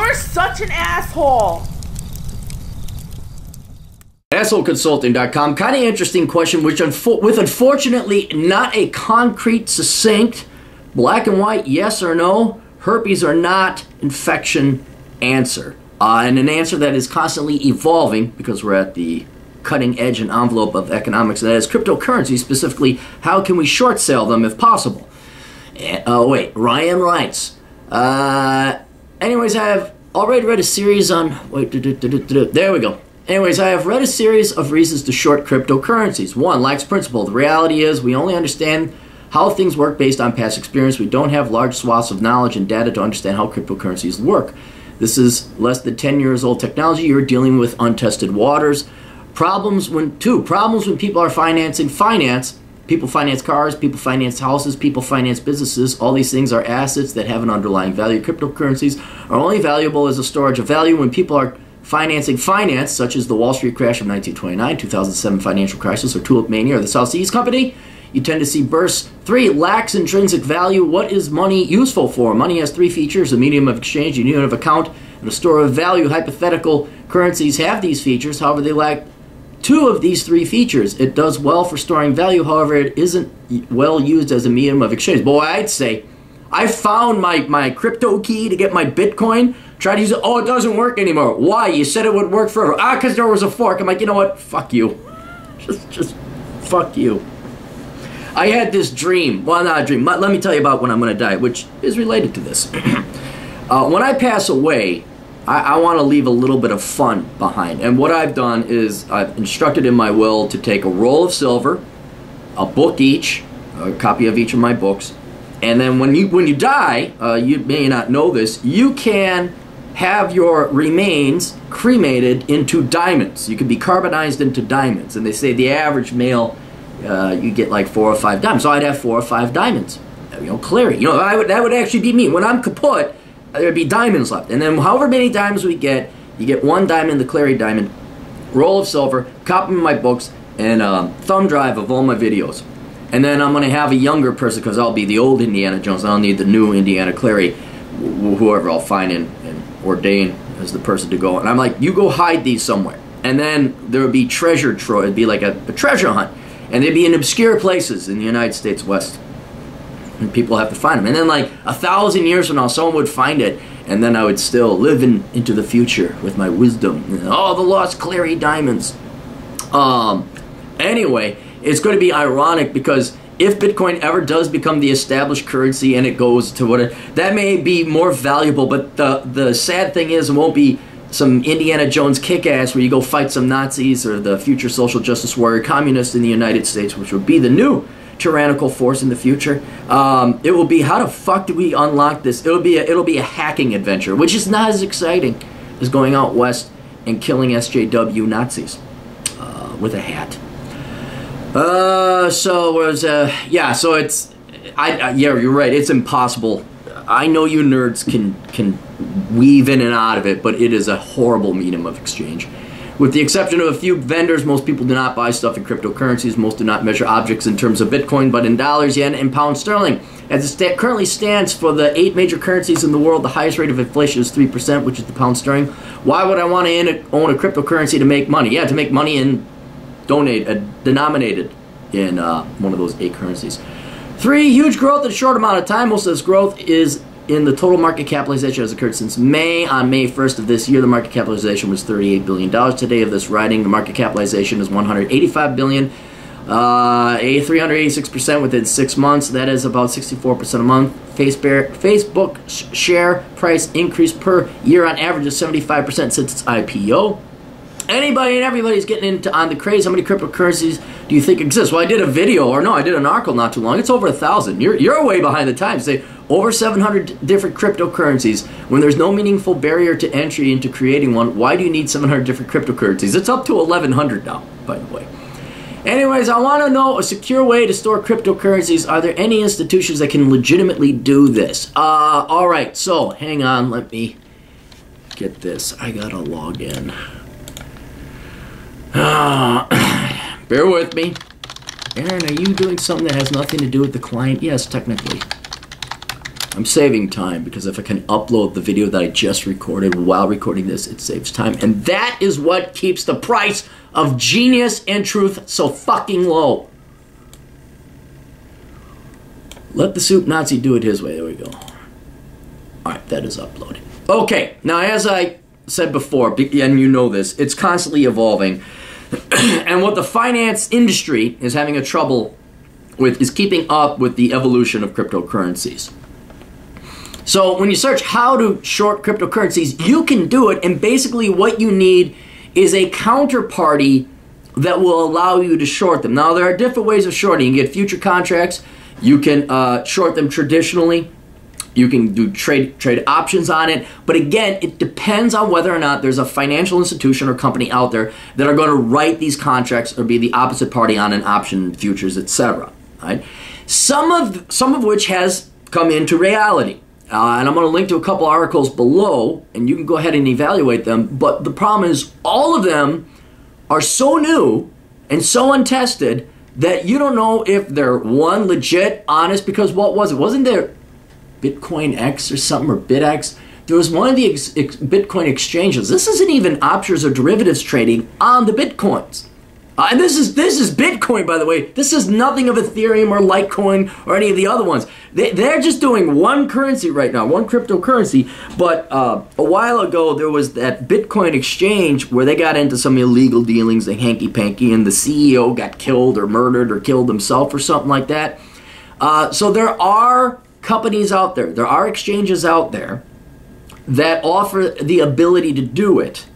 You're such an asshole. AssholeConsulting.com. Kind of interesting question, which with unfortunately not a concrete, succinct, black and white, yes or no, herpes or not, infection answer. And an answer that is constantly evolving because we're at the cutting edge and envelope of economics, and that is cryptocurrency, specifically how can we short sell them if possible. Wait, Ryan writes, anyways, I have already read a series on, there we go. Anyways, I have read a series of reasons to short cryptocurrencies. 1, lacks principle. The reality is we only understand how things work based on past experience. We don't have large swaths of knowledge and data to understand how cryptocurrencies work. This is less than 10 years old technology. You're dealing with untested waters. Problems when people are financing finance. People finance cars, people finance houses, people finance businesses. All these things are assets that have an underlying value. Cryptocurrencies are only valuable as a storage of value when people are financing finance, such as the Wall Street crash of 1929, 2007 financial crisis, or Tulip Mania, or the South Seas Company. You tend to see bursts. 3, lacks intrinsic value. What is money useful for? Money has 3 features: a medium of exchange, a unit of account, and a store of value. Hypothetical currencies have these features, however they lack 2 of these 3 features. It does well for storing value, however it isn't well used as a medium of exchange. Boy, I'd say, I found my crypto key to get my Bitcoin, tried to use it, oh, it doesn't work anymore. Why? You said it would work forever. Because there was a fork. I'm like, you know what? Fuck you. Just fuck you. I had this dream. Well, not a dream. Let me tell you about when I'm going to die, which is related to this. When I pass away, I want to leave a little bit of fun behind. And what I've done is I've instructed in my will to take a roll of silver, a book each, a copy of each of my books, and then when you die, you may not know this, you can have your remains cremated into diamonds. You can be carbonized into diamonds. And they say the average male, you get like 4 or 5 diamonds. So I'd have 4 or 5 diamonds. You know, Clary. You know, that would actually be me. When I'm kaput, there'd be diamonds left. And then however many diamonds we get, you get 1 diamond, the Clary diamond, roll of silver, copy of my books, and thumb drive of all my videos. And then I'm going to have a younger person, because I'll be the old Indiana Jones. I'll need the new Indiana Clary, whoever I'll find and ordain as the person to go. And I'm like, you go hide these somewhere. And then there would be treasure trove. It'd be like a treasure hunt. And they'd be in obscure places in the United States West. And people have to find them. And then like 1,000 years from now, someone would find it. And then I would still live into the future with my wisdom. Oh, the lost Clary diamonds. Anyway, it's going to be ironic because if Bitcoin ever does become the established currency and it goes to whatever, that may be more valuable, but the sad thing is it won't be some Indiana Jones kick-ass where you go fight some Nazis or the future social justice warrior communists in the United States, which would be the new tyrannical force in the future. It will be, how the fuck do we unlock this? It'll be a hacking adventure, which is not as exciting as going out west and killing SJW Nazis with a hat. So it's, yeah, you're right. It's impossible. I know you nerds can weave in and out of it, but it is a horrible medium of exchange. With the exception of a few vendors, most people do not buy stuff in cryptocurrencies. Most do not measure objects in terms of Bitcoin, but in dollars, yen, and pound sterling. As it currently stands for the 8 major currencies in the world, the highest rate of inflation is 3%, which is the pound sterling. Why would I want to own a cryptocurrency to make money? Yeah, to make money in denominated in one of those 8 currencies. 3, huge growth in a short amount of time. Most of this growth is in the total market capitalization has occurred since May. On May 1st of this year, the market capitalization was $38 billion. Today of this writing, the market capitalization is $185 billion, 386% within 6 months. That is about 64% a month. Facebook share price increase per year on average is 75% since its IPO. Anybody and everybody's getting on the craze. How many cryptocurrencies do you think exist? Well, I did a video, or no, I did an article not too long. It's over 1,000. You're way behind the times. Say over 700 different cryptocurrencies. When there's no meaningful barrier to entry into creating one, why do you need 700 different cryptocurrencies? It's up to 1,100 now, by the way. Anyways, I want to know a secure way to store cryptocurrencies. Are there any institutions that can legitimately do this? All right, so hang on. Let me get this. I gotta log in. Bear with me. Aaron, are you doing something that has nothing to do with the client? Yes, technically. I'm saving time because if I can upload the video that I just recorded while recording this, it saves time. And that is what keeps the price of genius and truth so fucking low. Let the soup Nazi do it his way. There we go. Alright, that is uploaded. Okay, now as I said before, and you know this, it's constantly evolving. And what the finance industry is having a trouble with is keeping up with the evolution of cryptocurrencies. So when you search how to short cryptocurrencies, you can do it, and basically what you need is a counterparty that will allow you to short them. Now there are different ways of shorting. You can get future contracts, you can short them traditionally, you can do trade options on it, but again, it depends on whether or not there's a financial institution or company out there that are going to write these contracts or be the opposite party on an option, futures, etc. Right? Some of which has come into reality. And I'm going to link to a couple articles below, and you can go ahead and evaluate them. But the problem is all of them are so new and so untested that you don't know if they're, one, legit, honest, because what was it? Wasn't there Bitcoin X or something, or BitX? There was one of the Bitcoin exchanges. This isn't even options or derivatives trading on the Bitcoins. And this is Bitcoin, by the way. This is nothing of Ethereum or Litecoin or any of the other ones. They're just doing one currency right now, one cryptocurrency. But a while ago, there was that Bitcoin exchange where they got into some illegal dealings, the hanky-panky, and the CEO got killed or murdered or killed himself or something like that. So there are companies out there, there are exchanges out there that offer the ability to do it,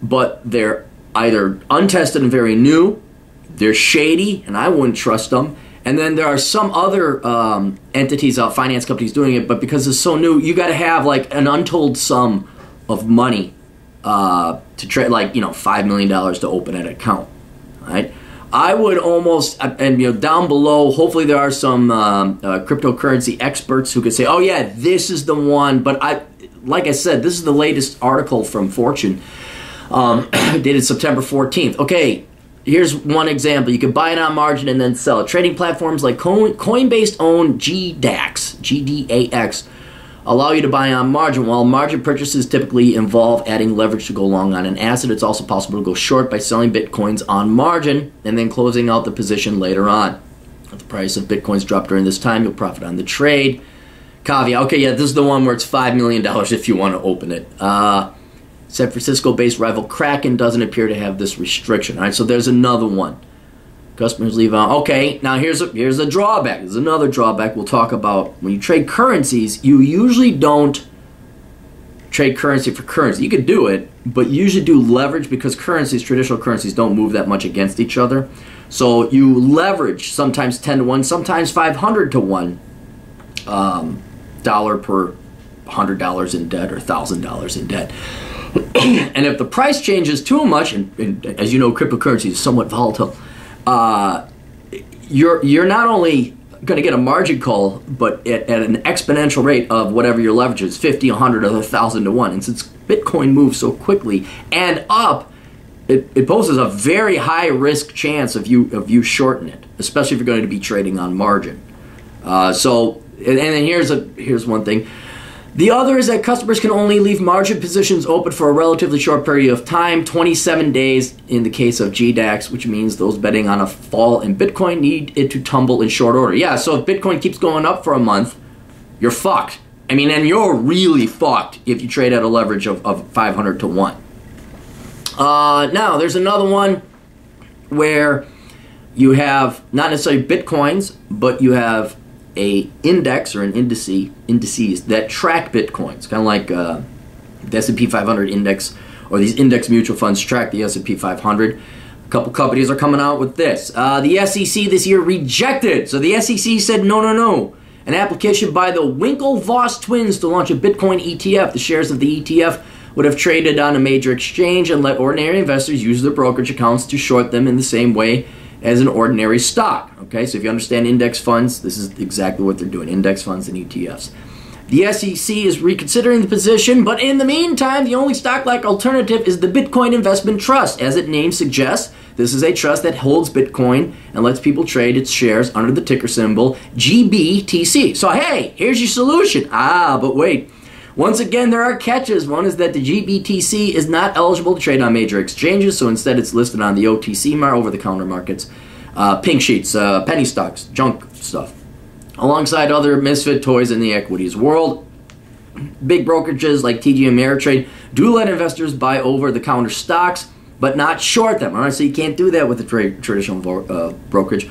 but they're either untested and very new, they're shady, and I wouldn't trust them. And then there are some other entities out, finance companies doing it, but because it's so new, you got to have like an untold sum of money to trade, like, $5 million to open an account, right? I would almost, and down below, hopefully there are some cryptocurrency experts who could say, oh yeah, this is the one. But like I said, this is the latest article from Fortune. Dated September 14th. Okay, here's one example. You can buy it on margin and then sell it. Trading platforms like Coinbase own GDAX, allow you to buy on margin. While margin purchases typically involve adding leverage to go long on an asset, it's also possible to go short by selling Bitcoins on margin and then closing out the position later on. If the price of Bitcoins drop during this time, you'll profit on the trade. Caveat. Okay, yeah, this is the one where it's $5 million if you want to open it. San Francisco-based rival Kraken doesn't appear to have this restriction. All right, so there's another one. Customers leave on. Okay, now here's a drawback. There's another drawback we'll talk about. When you trade currencies, you usually don't trade currency for currency. You could do it, but you usually do leverage because traditional currencies don't move that much against each other. So you leverage sometimes 10 to 1, sometimes 500 to 1 dollar per $100 in debt or $1,000 in debt. And if the price changes too much, and as you know, cryptocurrency is somewhat volatile, you're not only going to get a margin call, but at an exponential rate of whatever your leverage is, 50, 100, or 1,000 to 1. And since Bitcoin moves so quickly and up, it poses a very high risk chance of you shorting it, especially if you're going to be trading on margin. And then here's one thing. The other is that customers can only leave margin positions open for a relatively short period of time, 27 days in the case of GDAX, which means those betting on a fall in Bitcoin need it to tumble in short order. Yeah, so if Bitcoin keeps going up for a month, you're fucked. I mean, and you're really fucked if you trade at a leverage of 500 to 1. Now, there's another one where you have not necessarily Bitcoins, but you have a index or an indices that track Bitcoins, kind of like the S&P 500 index, or these index mutual funds track the S&P 500. A couple companies are coming out with this. The SEC this year rejected. So the SEC said no. An application by the Winklevoss twins to launch a Bitcoin ETF. The shares of the ETF would have traded on a major exchange and let ordinary investors use their brokerage accounts to short them in the same way as an ordinary stock. Okay, so if you understand index funds, this is exactly what they're doing, index funds and ETFs. The SEC is reconsidering the position, but in the meantime, the only stock-like alternative is the Bitcoin Investment Trust. As its name suggests, this is a trust that holds Bitcoin and lets people trade its shares under the ticker symbol GBTC. So hey, here's your solution. But wait. Once again, there are catches. One is that the GBTC is not eligible to trade on major exchanges, so instead it's listed on the OTC over-the-counter markets. Pink sheets, penny stocks, junk stuff, alongside other misfit toys in the equities world. Big brokerages like TD Ameritrade do let investors buy over-the-counter stocks, but not short them. All right, so you can't do that with the traditional brokerage,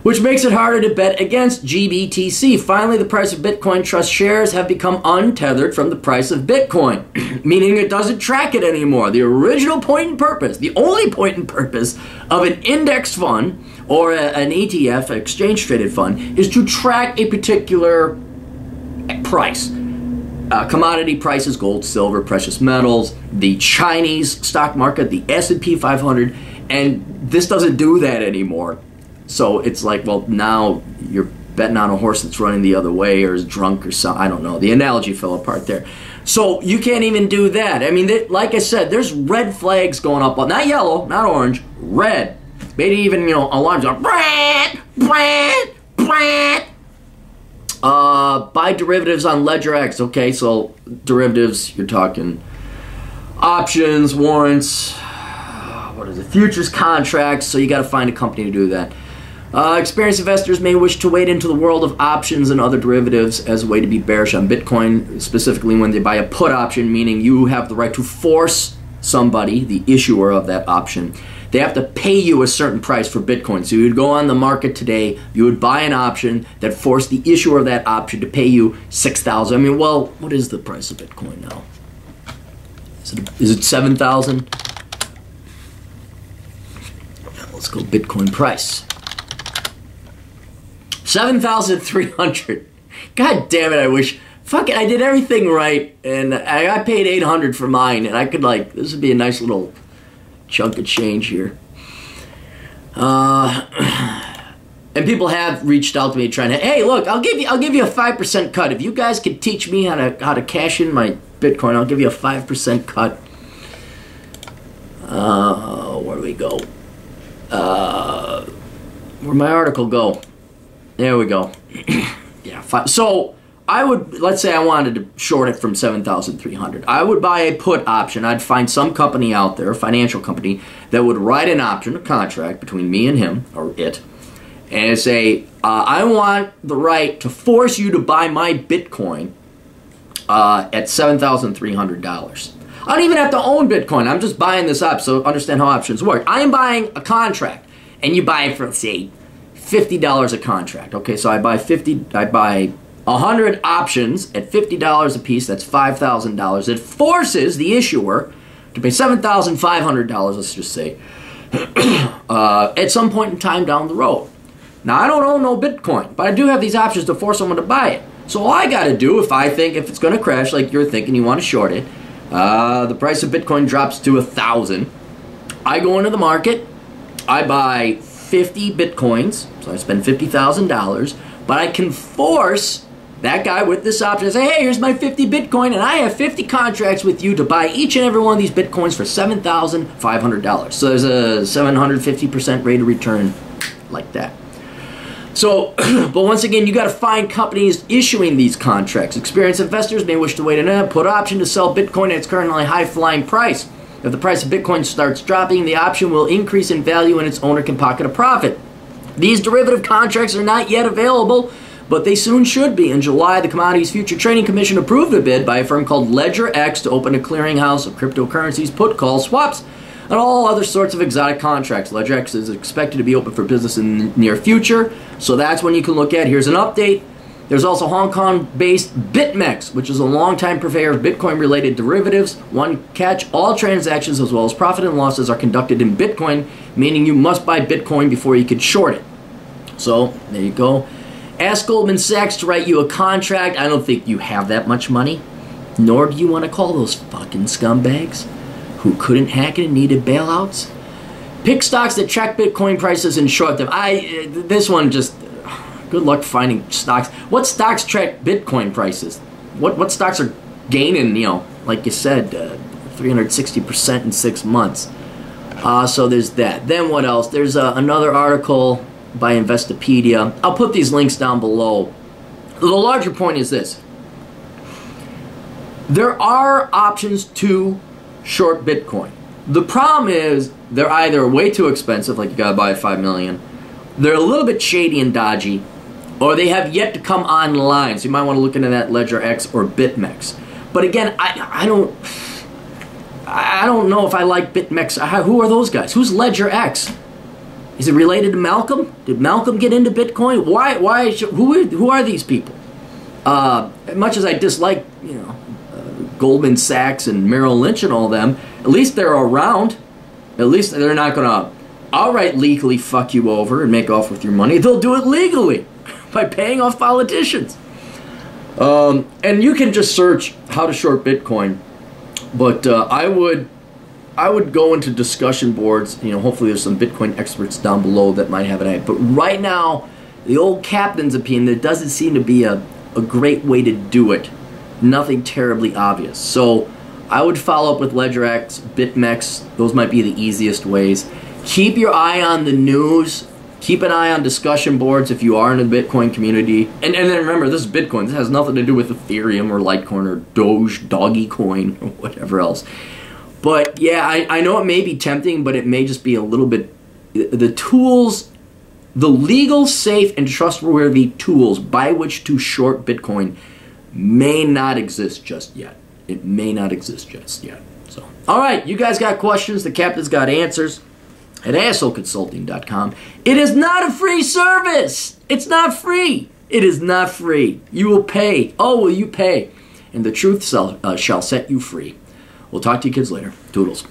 which makes it harder to bet against GBTC. Finally, the price of Bitcoin Trust shares have become untethered from the price of Bitcoin, meaning it doesn't track it anymore. The original point and purpose, the only point and purpose of an index fund or an ETF, exchange-traded fund, is to track a particular price. Commodity prices, gold, silver, precious metals, the Chinese stock market, the S&P 500, and this doesn't do that anymore. So it's like, well, now you're betting on a horse that's running the other way or is drunk or something. I don't know. The analogy fell apart there. So you can't even do that. I mean, like I said, there's red flags going up. Not yellow, not orange, red. Maybe even, alarms are buy derivatives on Ledger X. Okay, so derivatives, you're talking options, warrants, what is it, futures contracts. So you got to find a company to do that. Experienced investors may wish to wade into the world of options and other derivatives as a way to be bearish on Bitcoin, specifically when they buy a put option, meaning you have the right to force somebody, the issuer of that option. They have to pay you a certain price for Bitcoin. So you would go on the market today, you would buy an option that forced the issuer of that option to pay you $6,000. I mean, well, what is the price of Bitcoin now? Is it 7,000? Let's go Bitcoin price. 7,300. God damn it, I wish. Fuck it, I did everything right, and I got paid $800 for mine, and I could, this would be a nice little chunk of change here. And people have reached out to me trying to, hey, look, I'll give you a 5% cut. If you guys could teach me how to cash in my Bitcoin, I'll give you a 5% cut. Where do we go? Where'd my article go? There we go. Yeah, so I would, let's say I wanted to short it from 7,300. I would buy a put option. I'd find some company out there, a financial company, that would write an option, a contract between me and him, or it, and say, I want the right to force you to buy my Bitcoin at $7,300. I don't even have to own Bitcoin. I'm just buying this up, so understand how options work. I am buying a contract, and you buy it for, say, $50 a contract. Okay, so I buy 100 options at $50 a piece. That's $5,000. It forces the issuer to pay $7,500, let's just say, at some point in time down the road. Now, I don't own no Bitcoin, but I do have these options to force someone to buy it. So all I got to do, if it's going to crash like you're thinking, you want to short it, the price of Bitcoin drops to 1,000. I go into the market, I buy 50 Bitcoins, so I spend $50,000, but I can force that guy with this option to say, hey, here's my 50 Bitcoin, and I have 50 contracts with you to buy each and every one of these Bitcoins for $7,500. So there's a 750% rate of return like that. So, but once again, you got to find companies issuing these contracts. Experienced investors may wish to wait a put option to sell Bitcoin at its currently high-flying price. If the price of Bitcoin starts dropping, the option will increase in value and its owner can pocket a profit. These derivative contracts are not yet available, but they soon should be. In July, the Commodities Future Trading Commission approved a bid by a firm called Ledger X to open a clearinghouse of cryptocurrencies, put calls, swaps, and all other sorts of exotic contracts. Ledger X is expected to be open for business in the near future, so that's when you can look at. Here's an update. There's also Hong Kong-based BitMEX, which is a longtime purveyor of Bitcoin-related derivatives. One catch, all transactions as well as profit and losses are conducted in Bitcoin, meaning you must buy Bitcoin before you can short it. So, there you go. Ask Goldman Sachs to write you a contract. I don't think you have that much money, nor do you want to call those fucking scumbags who couldn't hack it and needed bailouts. Pick stocks that track Bitcoin prices and short them. This one just... Good luck finding stocks. What stocks track Bitcoin prices? What stocks are gaining, like you said, 360% in 6 months? So there's that. Then what else? There's another article by Investopedia. I'll put these links down below. The larger point is this. There are options to short Bitcoin. The problem is they're either way too expensive, like you gotta buy $5 million, they're a little bit shady and dodgy, or they have yet to come online. So you might want to look into that LedgerX or BitMEX. But again, I don't know if I like BitMEX. Who are those guys? Who's LedgerX? Is it related to Malcolm? Did Malcolm get into Bitcoin? Who are these people? Much as I dislike, Goldman Sachs and Merrill Lynch and all them, at least they're around. At least they're not going to outright legally fuck you over and make off with your money. They'll do it legally by paying off politicians. And you can just search how to short Bitcoin. But I would go into discussion boards. Hopefully there's some Bitcoin experts down below that might have an idea. But right now, the old captain's opinion, there doesn't seem to be a great way to do it. Nothing terribly obvious. So I would follow up with LedgerX, BitMEX. Those might be the easiest ways. Keep your eye on the news. Keep an eye on discussion boards if you are in the Bitcoin community. And then remember, this is Bitcoin. This has nothing to do with Ethereum or Litecoin or Doge, Doggycoin, or whatever else. But yeah, I know it may be tempting, but it may just be a little bit... The tools, the legal, safe, and trustworthy tools by which to short Bitcoin may not exist just yet. It may not exist just yet. So, all right, you guys got questions. The captain's got answers at ASOconsulting.com. It is not a free service. It's not free. It is not free. You will pay. Oh, will you pay? And the truth shall set you free. We'll talk to you kids later. Toodles.